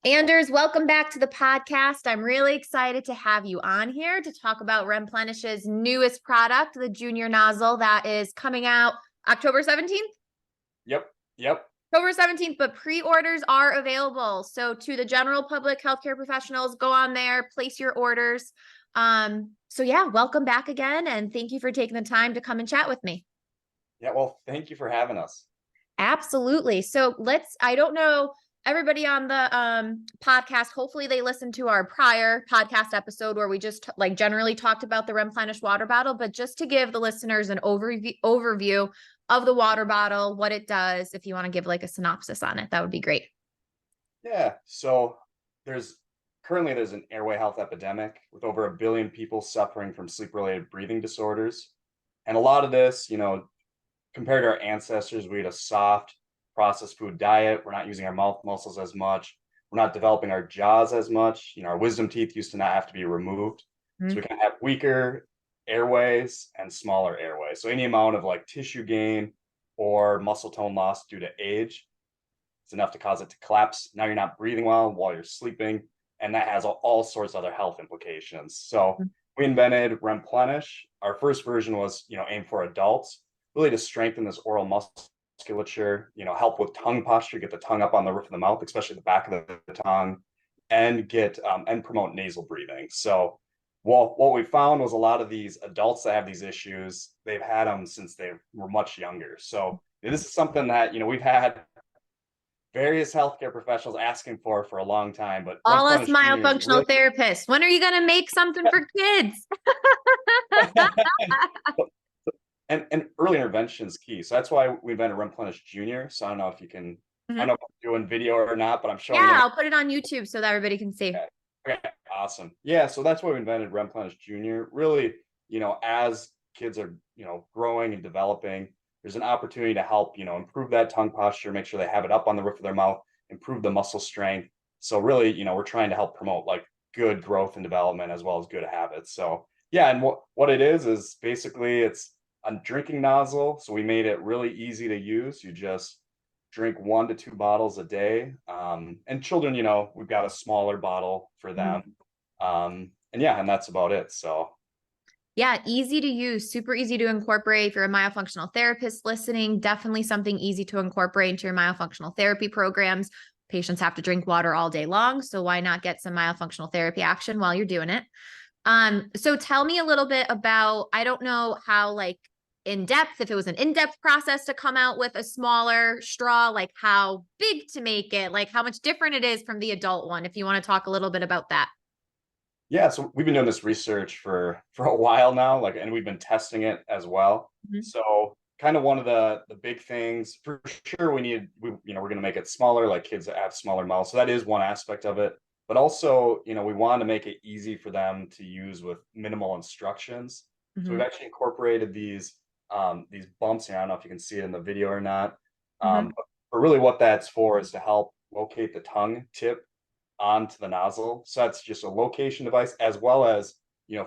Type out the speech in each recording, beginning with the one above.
Anders, welcome back to the podcast. I'm really excited to have you on here to talk about Replenish's newest product, the Junior Nozzle, that is coming out October 17th. Yep. October 17th, but pre-orders are available. So to the general public, healthcare professionals, go on there, place your orders. So yeah, welcome back again. And thank you for taking the time to come and chat with me. Yeah, well, thank you for having us. Absolutely. So I don't know everybody on the podcast, hopefully they listened to our prior podcast episode where we just like generally talked about the Replenish water bottle, but just to give the listeners an overview of the water bottle, what it does, if you want to give like a synopsis on it, that would be great. Yeah, so there's an airway health epidemic with over 1 billion people suffering from sleep-related breathing disorders. And a lot of this, compared to our ancestors, we had a soft processed food diet. We're not using our mouth muscles as much. We're not developing our jaws as much. Our wisdom teeth used to not have to be removed. So we can have weaker airways and smaller airways. So any amount of like tissue gain or muscle tone loss due to age, it's enough to cause it to collapse. Now you're not breathing well while you're sleeping, and that has all sorts of other health implications. So we invented Replenish. Our first version was, aimed for adults, really to strengthen this oral musculature, help with tongue posture, get the tongue up on the roof of the mouth, especially the back of the tongue, and promote nasal breathing. So what we found was a lot of these adults that have these issues, they've had them since they were much younger. So this is something that, we've had various healthcare professionals asking for a long time, but All us Replenish Junior is myofunctional really therapists. When are you going to make something for kids? and early intervention is key. So that's why we invented Replenish Junior. So I don't know if you can, I don't know if I'm doing video or not, but I'm showing Yeah, you. I'll put it on YouTube so that everybody can see. Okay, awesome. Yeah, so that's why we invented Replenish Junior. Really, as kids are, growing and developing, there's an opportunity to help, improve that tongue posture, make sure they have it up on the roof of their mouth, improve the muscle strength. So really, we're trying to help promote like good growth and development as well as good habits. So yeah, and what it is basically it's a drinking nozzle. So we made it really easy to use. You just drink 1 to 2 bottles a day. And children, we've got a smaller bottle for them. And that's about it. So yeah, easy to use, super easy to incorporate. If you're a myofunctional therapist listening, definitely something easy to incorporate into your myofunctional therapy programs. Patients have to drink water all day long, so why not get some myofunctional therapy action while you're doing it? So tell me a little bit about, I don't know how like in-depth, if it was an in-depth process to come out with a smaller straw, like how big to make it, like how much different it is from the adult one, if you want to talk a little bit about that. yeah, so we've been doing this research for a while now, and we've been testing it as well. So kind of one of the big things for sure we're going to make it smaller, like kids that have smaller mouths. So that is one aspect of it. But also, we want to make it easy for them to use with minimal instructions. So we've actually incorporated these bumps here. I don't know if you can see it in the video or not. But really what that's for is to help locate the tongue tip onto the nozzle. So that's just a location device as well as,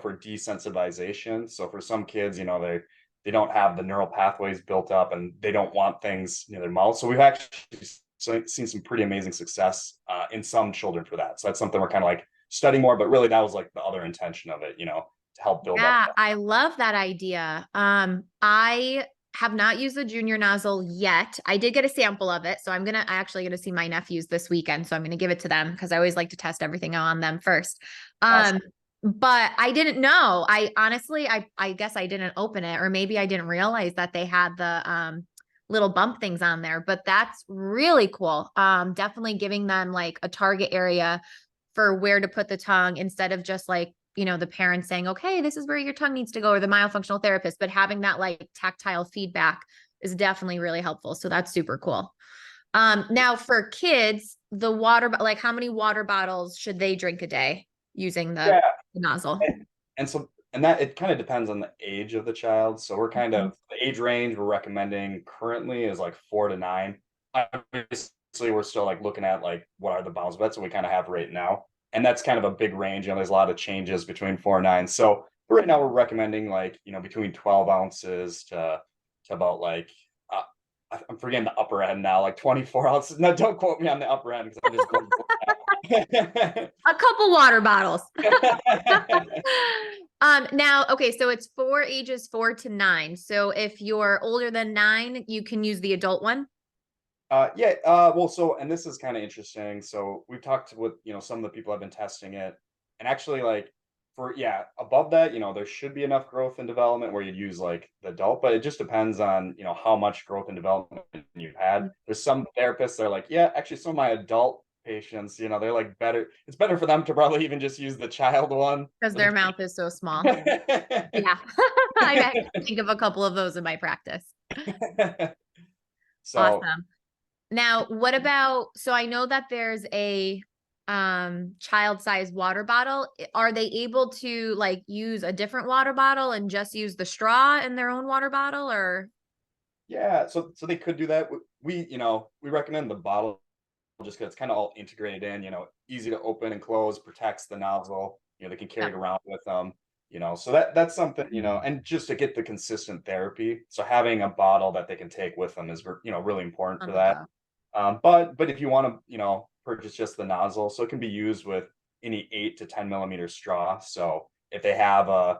for desensitization. So for some kids, they don't have the neural pathways built up and they don't want things near their mouth. So we've actually seen some pretty amazing success in some children for that. So that's something we're kind of like studying more, but really that was like the other intention of it, to help build up. I love that idea. I have not used the junior nozzle yet. I did get a sample of it. So I'm actually gonna see my nephews this weekend. So I'm gonna give it to them because I always like to test everything on them first. Awesome. But I didn't know. I honestly, I guess I didn't open it, or maybe I didn't realize that they had the little bump things on there, but that's really cool. Definitely giving them like a target area for where to put the tongue instead of just like, the parents saying, okay, this is where your tongue needs to go, or the myofunctional therapist, but having that like tactile feedback is definitely really helpful. So that's super cool. Now for kids, the water, like how many water bottles should they drink a day using the nozzle? And that it kind of depends on the age of the child. So we're kind of the age range we're recommending currently is like 4 to 9. Obviously, we're still like looking at like what are the bounds, but that's what we kind of have right now. And that's kind of a big range. There's a lot of changes between 4 and 9. So right now we're recommending like, between 12 ounces to about like I'm forgetting the upper end now, like 24 ounces. No, don't quote me on the upper end because I'm just going A couple water bottles. Now, okay, so it's for ages 4 to 9. So if you're older than 9, you can use the adult one. Yeah, well, so, and this is kind of interesting. So we've talked with, some of the people have been testing it, and actually, like, for, yeah, above that, there should be enough growth and development where you'd use like the adult, but it just depends on, how much growth and development you've had. There's some therapists that are like, yeah, actually, some of my adult patients, they're like better. It's better for them to probably even just use the child one. Because their mouth is so small. Yeah. I can think of a couple of those in my practice. So Awesome. Now, what about, so I know that there's a child-sized water bottle. Are they able to like use a different water bottle and just use the straw in their own water bottle, or? yeah, so they could do that. We recommend the bottle just because it's kind of all integrated in, easy to open and close, protects the nozzle. They can carry Yeah. it around with them. So that's something, and just to get the consistent therapy. So having a bottle that they can take with them is, really important Oh for my that. God. But if you want to, purchase just the nozzle, so it can be used with any 8 to 10 millimeter straw. So if they have a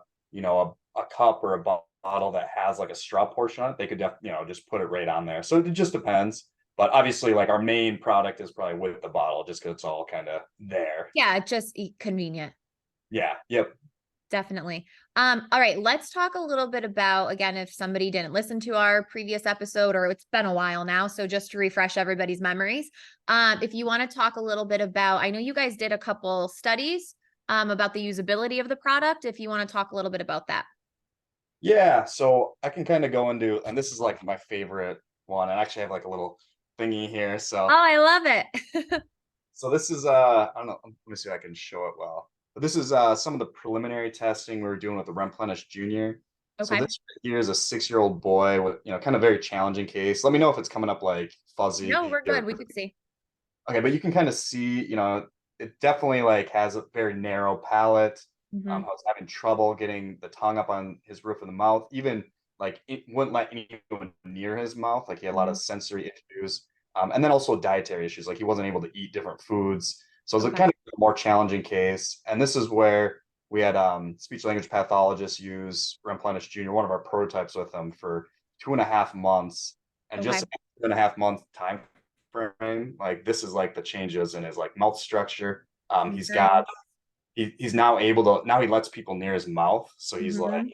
cup or a bottle that has like a straw portion on it, they could just put it right on there. So it just depends. But obviously, like our main product is probably with the bottle, just because it's all kind of there. Yeah, it's just convenient. Yeah. Yep. Definitely. All right, let's talk a little bit about, again, if somebody didn't listen to our previous episode, or it's been a while now, so just to refresh everybody's memories, if you want to talk a little bit about, I know you guys did a couple studies about the usability of the product, if you want to talk a little bit about that. Yeah. So I can kind of go into, and this is like my favorite one. I actually have like a little thingy here. Oh, I love it. So this is I don't know, let me see if I can show it well. But this is some of the preliminary testing we were doing with the Remplenish Junior. So Okay. this here is a 6-year-old boy with, kind of very challenging case. Let me know if it's coming up like No, fuzzy we're or good. We could see. okay, but you can kind of see, it definitely like has a very narrow palate. I Hmm. was having trouble getting the tongue up on his roof of the mouth. Even like it wouldn't let anyone near his mouth. Like he had a lot Hmm. of sensory issues, and then also dietary issues. Like he wasn't able to eat different foods. So it was a Okay. kind of a more challenging case. And this is where we had speech language pathologists use Remplenish Jr., one of our prototypes with him for 2.5 months, and just Okay. a 2.5 month time frame, like this is like the changes in his like mouth structure. He's got Nice. he's now able to, now he lets people near his mouth, so he's like Hmm.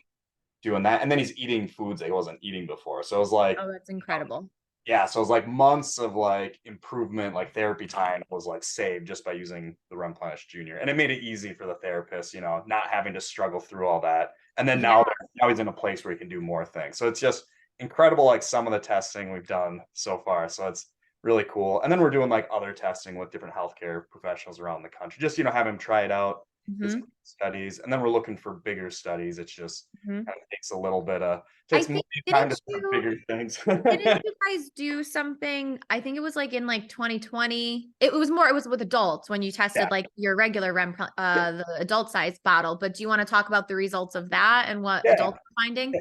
doing that, and then he's eating foods that he wasn't eating before. So it was like, Oh, that's incredible. yeah, so it was like months of like improvement, like therapy time was like saved just by using the Remplenish Junior, and it made it easy for the therapist, not having to struggle through all that. And then Yeah. now he's in a place where he can do more things. So it's just incredible, like some of the testing we've done so far. So it's really cool. And then we're doing like other testing with different healthcare professionals around the country. Just have him try it out, get some Hmm. studies, and then we're looking for bigger studies. It's just Hmm. kind of takes a little bit of I takes more think, time to didn't start you? bigger things. Didn't you guys do something? I think it was like in like 2020. It was more, it was with adults when you Yeah. tested like your regular the adult size bottle. But do you want to talk about the results of that and what Yeah. adults are finding?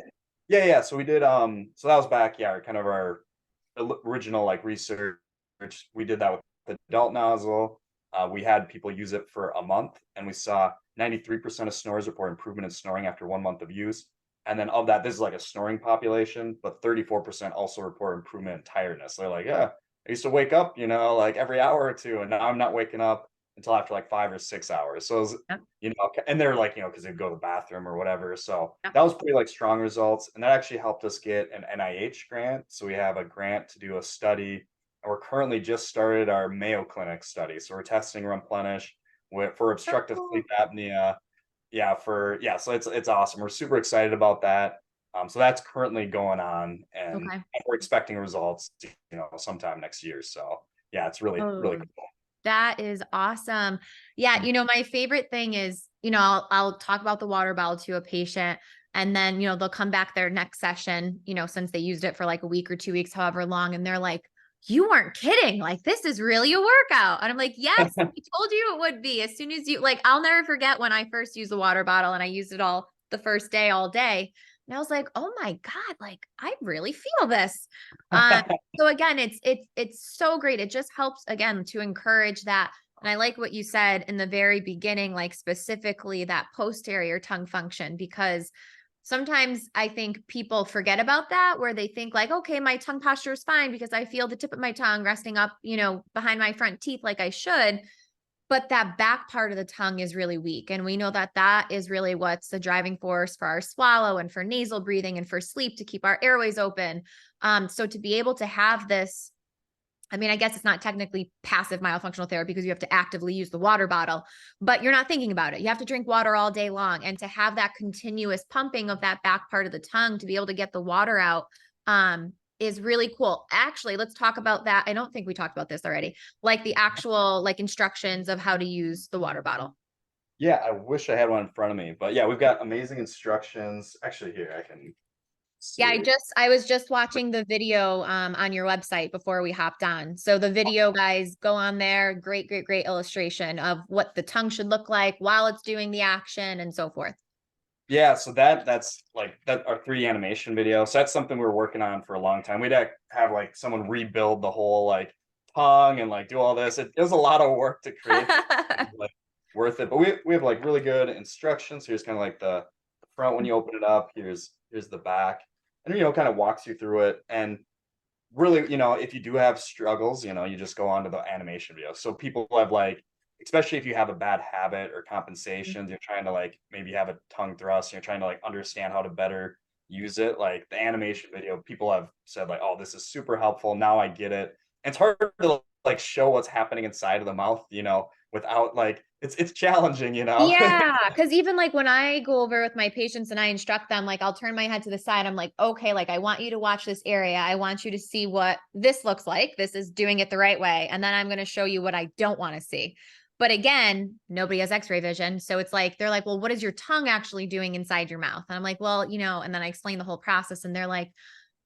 Yeah. So we did so that was back, yeah, kind of our original like research. We did that with the adult nozzle. We had people use it for a month, and we saw 93% of snorers report improvement in snoring after 1 month of use. And then of that, this is like a snoring population, but 34% also report improvement in tiredness. They're like, yeah, I used to wake up, like every hour or two, and now I'm not waking up until after like 5 or 6 hours. So it was, Yep. and they're like, because they'd go to the bathroom or whatever. So Yep. that was pretty like strong results. And that actually helped us get an NIH grant. So we have a grant to do a study. And we're currently just started our Mayo Clinic study. So we're testing Remplenish for So obstructive cool. sleep apnea. So it's awesome. We're super excited about that. So that's currently going on, and Okay. we're expecting results, sometime next year. So yeah, it's really, really Oh, cool. that is awesome. Yeah, my favorite thing is, I'll talk about the water bottle to a patient, and then, they'll come back their next session, since they used it for like a week or 2 weeks, however long, and they're like, you weren't kidding. Like, this is really a workout. And I'm like, yes, I told you it would be. As soon as you, like, I'll never forget when I first used the water bottle and I used it all the first day, all day. And I was like, oh my God, like I really feel this. Um, so again, it's so great. It just helps again to encourage that. And I like what you said in the very beginning, like specifically that posterior tongue function, because sometimes I think people forget about that, where they think like, okay, my tongue posture is fine because I feel the tip of my tongue resting up, behind my front teeth like I should. But that back part of the tongue is really weak. And we know that that is really what's the driving force for our swallow and for nasal breathing and for sleep to keep our airways open. So to be able to have this, I mean, I guess it's not technically passive myofunctional therapy because you have to actively use the water bottle, but you're not thinking about it. You have to drink water all day long. And to have that continuous pumping of that back part of the tongue to be able to get the water out is really cool. Actually, let's talk about that. I don't think we talked about this already, like the actual like instructions of how to use the water bottle. Yeah, I wish I had one in front of me, but yeah, we've got amazing instructions. Actually, here I can Yeah, see. I was just watching the video on your website before we hopped on. So the video guys go on there, great, great, great illustration of what the tongue should look like while it's doing the action and so forth. Yeah, so that's like that our 3D animation video. So that's something we were working on for a long time. We'd have like someone rebuild the whole like tongue and like do all this. It was a lot of work to create this, like worth it. But we have like really good instructions. Here's kind of like the front when you open it up. Here's the back. And kind of walks you through it. And really, if you do have struggles, you just go on to the animation video. So people have like, especially if you have a bad habit or compensations, you're trying to like maybe have a tongue thrust, and you're trying to like understand how to better use it. Like the animation video, people have said like, oh, this is super helpful. Now I get it. And it's hard to like show what's happening inside of the mouth, without like it's challenging. Yeah, because even like when I go over with my patients and I instruct them, like I'll turn my head to the side. I'm like, okay, like I want you to watch this area. I want you to see what this looks like. This is doing it the right way. And then I'm going to show you what I don't want to see. But again, nobody has x-ray vision. So it's like, they're like, well, what is your tongue actually doing inside your mouth? And I'm like, well, and then I explain the whole process and they're like,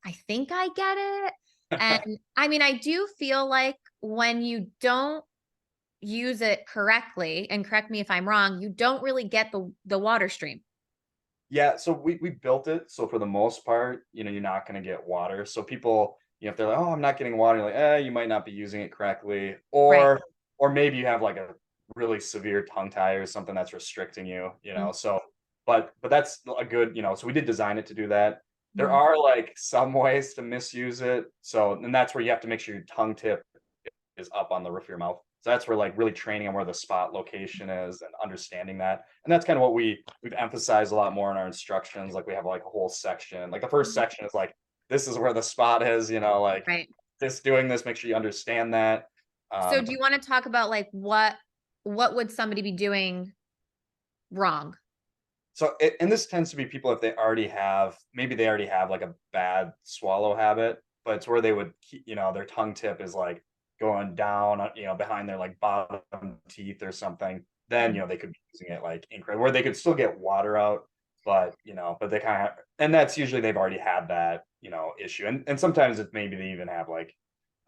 I think I get it. And I mean, I do feel like when you don't use it correctly, and correct me if I'm wrong, you don't really get the water stream. Yeah, so we built it. So for the most part, you're not going to get water. So people, if they're like, "Oh, I'm not getting water," you're like, you might not be using it correctly, Right. or maybe you have like a really severe tongue tie or something that's restricting you. So, but that's a good, so we did design it to do that. There Mhm. are like some ways to misuse it. So, and that's where you have to make sure your tongue tip is up on the roof of your mouth. So that's where like really training on where the spot location is and understanding that. And that's kind of what we've emphasized a lot more in our instructions. Like we have like a whole section. Like the first section is like, this is where the spot is, like Right. this doing this, make sure you understand that. So Um, do you want to talk about like what would somebody be doing wrong? and this tends to be people if maybe they already have like a bad swallow habit, but it's where they would keep, their tongue tip is like going down, behind their like bottom teeth or something. Then, they could be using it like incorrect, where they could still get water out, but they kind of, and that's usually they've already had that, issue. And sometimes it's maybe they even have like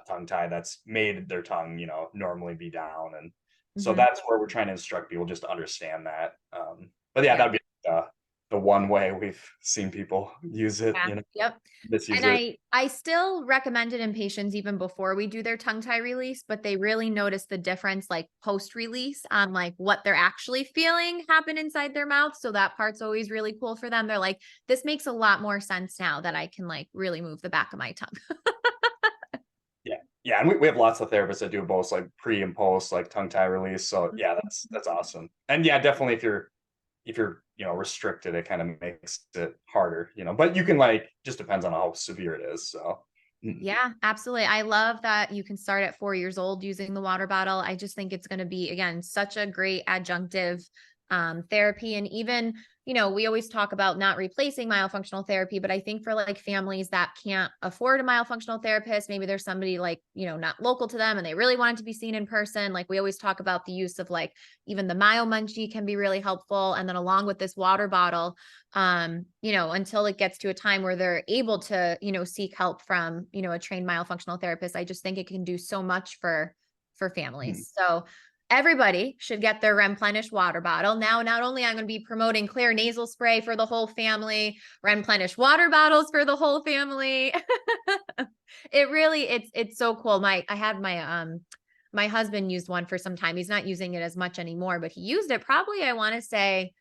a tongue tie that's made their tongue, normally be down. And so Mhm. that's where we're trying to instruct people just to understand that. But yeah, Yeah. that'd be the one way we've seen people use it, Yeah. Yep. misuse And it. I still recommend it in patients even before we do their tongue tie release, but they really notice the difference like post release on like what they're actually feeling happen inside their mouth. So that part's always really cool for them. They're like, this makes a lot more sense now that I can like really move the back of my tongue. Yeah. Yeah. And we have lots of therapists that do both like pre and post like tongue tie release. So yeah, that's awesome. And yeah, definitely if you're restricted, it kind of makes it harder, but you can like just depends on how severe it is. So Yeah, absolutely. I love that you can start at 4 years old using the water bottle. I just think it's going to be, again, such a great adjunctive therapy. And even, we always talk about not replacing myofunctional therapy, but I think for like families that can't afford a myofunctional therapist, maybe there's somebody like, not local to them and they really want it to be seen in person. Like we always talk about the use of like even the Myo Munchie can be really helpful. And then along with this water bottle, until it gets to a time where they're able to, seek help from, a trained myofunctional therapist. I just think it can do so much for families. So everybody should get their Replenish water bottle. Now, not only I'm going to be promoting Clear nasal spray for the whole family, Replenish water bottles for the whole family. It's so cool. I had my husband used one for some time. He's not using it as much anymore, but he used it probably, I want to say,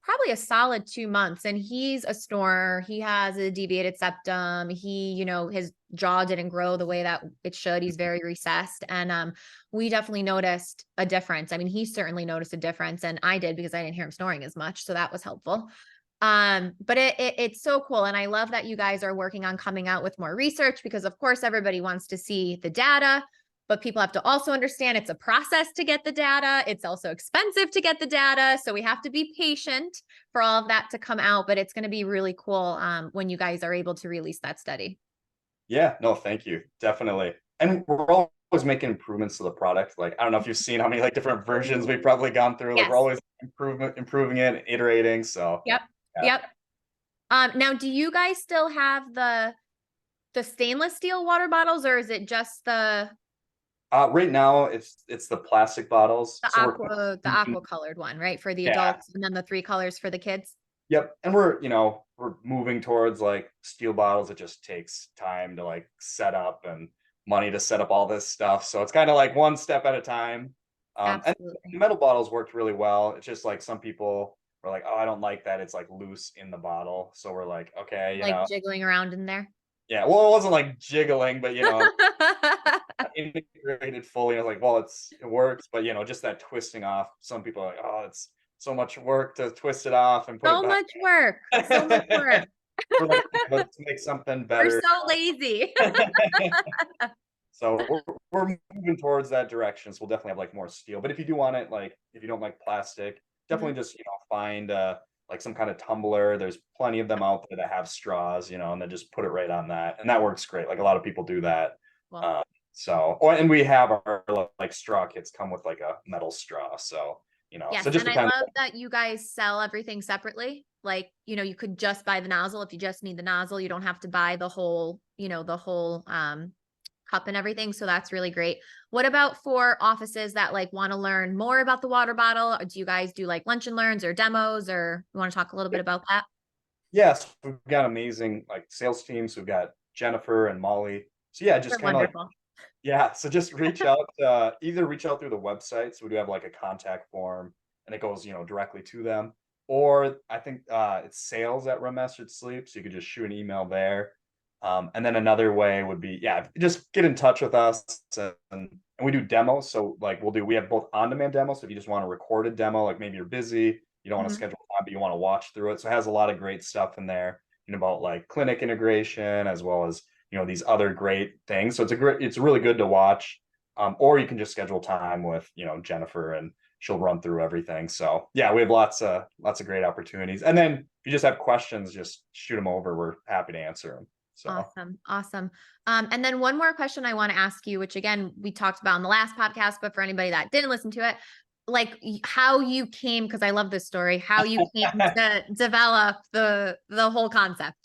probably a solid 2 months. And he's a snorer. He has a deviated septum. He, his jaw didn't grow the way that it should. He's very recessed. And we definitely noticed a difference. I mean, he certainly noticed a difference, and I did because I didn't hear him snoring as much. So that was helpful. But it's so cool. And I love that you guys are working on coming out with more research, because of course everybody wants to see the data, but people have to also understand it's a process to get the data. It's also expensive to get the data. So we have to be patient for all of that to come out, but it's going to be really cool when you guys are able to release that study. Yeah, no, thank you. Definitely. And we're always making improvements to the product. Like, I don't know if you've seen how many like different versions we've probably gone through. Like, Yes. we're always improving it, iterating. So Yep. yeah. Yep. Now, do you guys still have the stainless steel water bottles, or is it just the Right now it's the plastic bottles. So the aqua colored one, right? For the yeah, adults, and then the 3 colors for the kids? yep. And we're moving towards like steel bottles. It just takes time to like set up and money to set up all this stuff. So it's kind of like one step at a time. And Absolutely. metal bottles worked really well. It's just like some people were like, oh, I don't like that. It's like loose in the bottle. So we're like, okay, Like jiggling around in there. yeah. Well, it wasn't like jiggling, but integrated fully. I was like, well, it works, but just that twisting off. Some people are like, oh, it's so much work to twist it off and put it So back. much work. So much work. We're like, let's make something We're better. so lazy. So we're moving towards that direction. So we'll definitely have like more steel. But if you do want it, like if you don't like plastic, definitely Mhm. just find like some kind of tumbler. There's plenty of them out there that have straws, and then just put it right on that, and that works great. Like a lot of people do that. Well, Uh, and we have our like straw kits come with like a metal straw. So so yes. it just And I depends. love that you guys sell everything separately. Like, you could just buy the nozzle if you just need the nozzle. You don't have to buy the whole, cup and everything. So that's really great. What about for offices that like want to learn more about the water bottle? Or do you guys do like lunch and learns or demos, or you want to talk a little bit about that? Yes, we've got amazing like sales teams. We've got Jennifer and Molly. So yeah, just They're kind of like wonderful. yeah, so just either reach out through the website. So we do have like a contact form and it goes, directly to them. Or I think it's sales at REMastered Sleep. So you could just shoot an email there. And then another way would be, yeah, just get in touch with us and we do demos. So like we have both on-demand demos. So if you just want a recorded demo, like maybe you're busy, you don't want to Mhm. schedule time, but you want to watch through it. So it has a lot of great stuff in there, about like clinic integration as well as these other great things. So it's really good to watch. Or you can just schedule time with Jennifer and she'll run through everything. So yeah, we have lots of great opportunities. And then if you just have questions, just shoot them over. We're happy to answer them. So Awesome. Awesome. And then one more question I want to ask you, which again, we talked about in the last podcast, but for anybody that didn't listen to it, like how you came, because I love this story, how you came to develop the whole concept.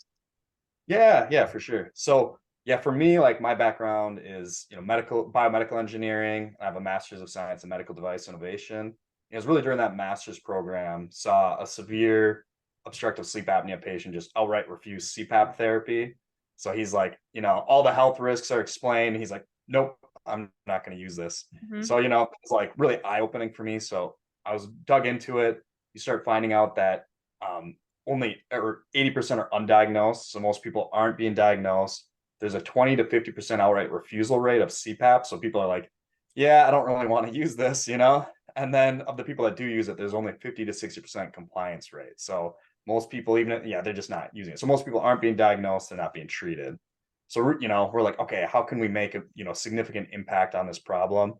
yeah, for sure. So yeah, for me, like my background is biomedical engineering. I have a master's of science in medical device innovation. It was really during that master's program, saw a severe obstructive sleep apnea patient just outright refuse CPAP therapy. So he's like, all the health risks are explained. He's like, nope, I'm not going to use this. Mhm. So, it's like really eye opening for me. So I was dug into it. You start finding out that um, only or 80% are undiagnosed. So most people aren't being diagnosed. There's a 20 to 50% outright refusal rate of CPAP. So people are like, yeah, I don't really want to use this. And then of the people that do use it, there's only 50 to 60% compliance rate. So most people, they're just not using it. So most people aren't being diagnosed, they're not being treated. So we're like, okay, how can we make a significant impact on this problem?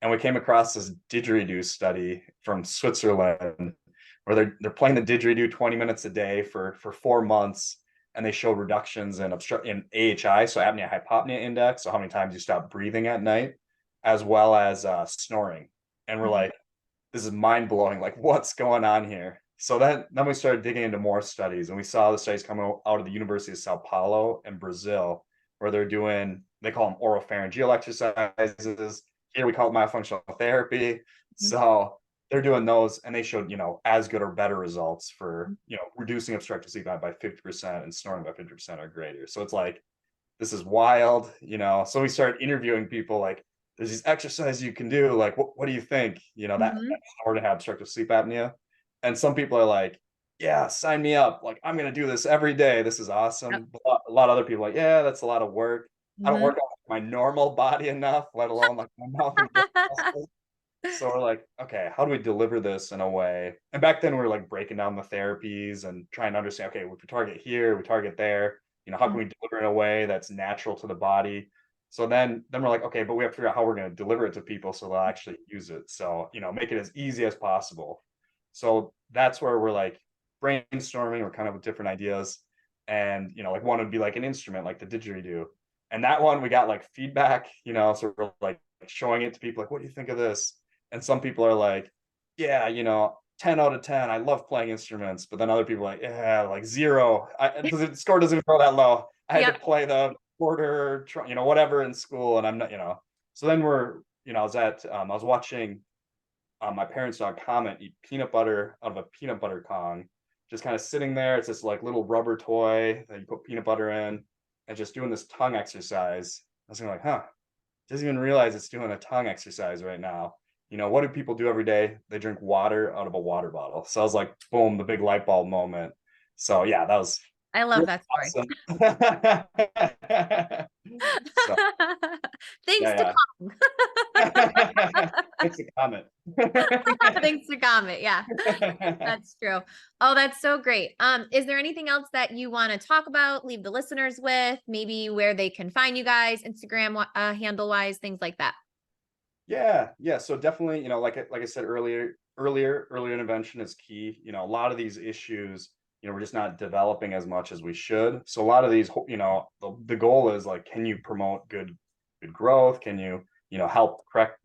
And we came across this didgeridoo study from Switzerland where they're playing the didgeridoo 20 minutes a day for 4 months, and they showed reductions in AHI, so apnea hypopnea index, so how many times you stop breathing at night, as well as snoring. And we're Mhm. like, this is mind blowing. Like, what's going on here? So then we started digging into more studies, and we saw the studies coming out of the University of Sao Paulo and Brazil, where they call them oropharyngeal exercises. Here we call it myofunctional therapy. Mhm. So they're doing those, and they showed as good or better results for reducing obstructive sleep apnea by 50% and snoring by 50% or greater. So it's like this is wild. So we started interviewing people like there's these exercises you can do. Like, what do you think? That Mhm. in order to have obstructive sleep apnea. And some people are like, yeah, sign me up. Like, I'm gonna do this every day. This is Yep. awesome. But a lot of other people are like, yeah, that's a lot of work. I don't Mhm. work on my normal body enough, let alone like my mouth and throat muscles. So we're like, okay, how do we deliver this in a way? And back then we were like breaking down the therapies and trying to understand, okay, we target here, we target there. How can we deliver it in a way that's natural to the body? So then we're like, okay, but we have to figure out how we're going to deliver it to people so they'll actually use it. So, make it as easy as possible. So that's where we're like brainstorming, we're kind of with different ideas. And, like one would be like an instrument like the didgeridoo. And that one we got like feedback, so we're like showing it to people like, what do you think of this? And some people are like, yeah, 10 out of 10. I love playing instruments. But then other people are like, yeah, like zero. The score doesn't even go that low. I had to Yep. play the quarter, whatever in school. And I'm not, so then I was watching my parents' dog Comet eat peanut butter out of a peanut butter Kong, just kind of sitting there. It's this like little rubber toy that you put peanut butter in and just doing this tongue exercise. I was like, huh, doesn't even realize it's doing a tongue exercise right now. What do people do every day? They drink water out of a water bottle. So I was like, boom, the big light bulb moment. So yeah, that was I love really that story. awesome. So Thanks to yeah, Kong. yeah. It's a comment. Thanks to Comet. Yeah, that's true. Oh, that's so great. Is there anything else that you want to talk about, leave the listeners with, maybe where they can find you guys, Instagram handle wise, things like that? Yeah, yeah. So definitely, like I said earlier intervention is key. A lot of these issues, we're just not developing as much as we should. So a lot of these, the goal is like, can you promote good growth? Can you, help correct,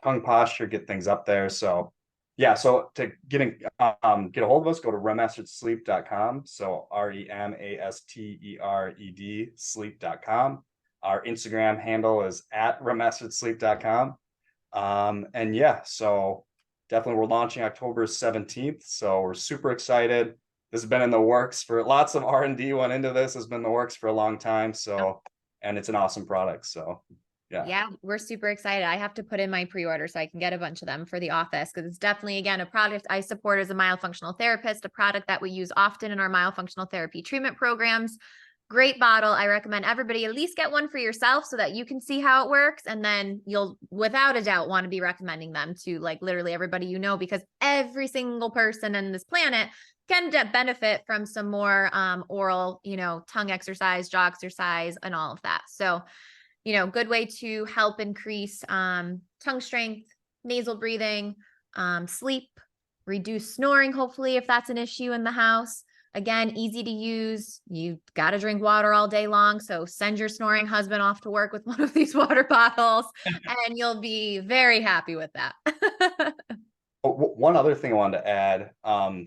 tongue posture, get things up there. So yeah, so to get a hold of us, go to remasteredsleep.com. So REMASTERED sleep.com. Our Instagram handle is at remasteredsleep.com. And yeah, so definitely we're launching October 17th. So we're super excited. This has been in the works for lots of R&D went into this, has been in the works for a long time. So, and it's an awesome product. So yeah. Yeah, we're super excited. I have to put in my pre-order so I can get a bunch of them for the office because it's definitely, again, a product I support as a myofunctional therapist, a product that we use often in our myofunctional therapy treatment programs. Great bottle. I recommend everybody at least get one for yourself so that you can see how it works. And then you'll, without a doubt, want to be recommending them to like literally everybody you know, because every single person on this planet can benefit from some more oral, tongue exercise, jaw exercise, and all of that. So, good way to help increase tongue strength, nasal breathing, sleep, reduce snoring, hopefully, if that's an issue in the house. Again, easy to use. You got to drink water all day long. So send your snoring husband off to work with one of these water bottles, and you'll be very happy with that. One other thing I wanted to add.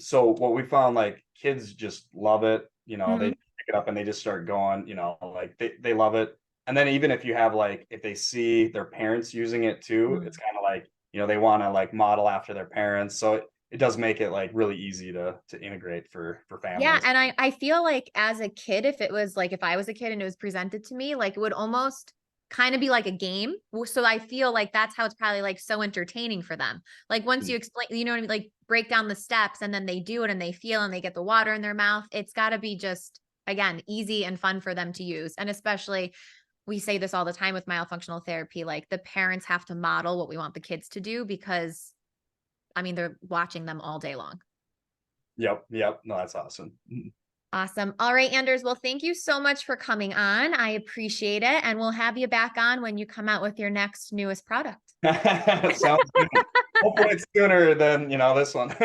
So what we found, like kids just love it. They Mhm. pick it up and they just start going. Like they love it. And then even if you have like if they see their parents using it too, Mhm. it's kind of like they want to like model after their parents. So it does make it like really easy to integrate for Yeah, families. and I feel like as a kid, if it was like if I was a kid and it was presented to me, like it would almost kind of be like a game. So I feel like that's how it's probably like so entertaining for them. Like once you explain, you know what I mean, like break down the steps and then they do it and they feel and they get the water in their mouth. It's got to be just again easy and fun for them to use. And especially we say this all the time with myofunctional therapy, like the parents have to model what we want the kids to do because I mean they're watching them all day long. Yep, yep. No, that's awesome. Awesome. All right, Anders. Well, thank you so much for coming on. I appreciate it. And we'll have you back on when you come out with your next newest product. Sounds good. Hopefully it's sooner than this one.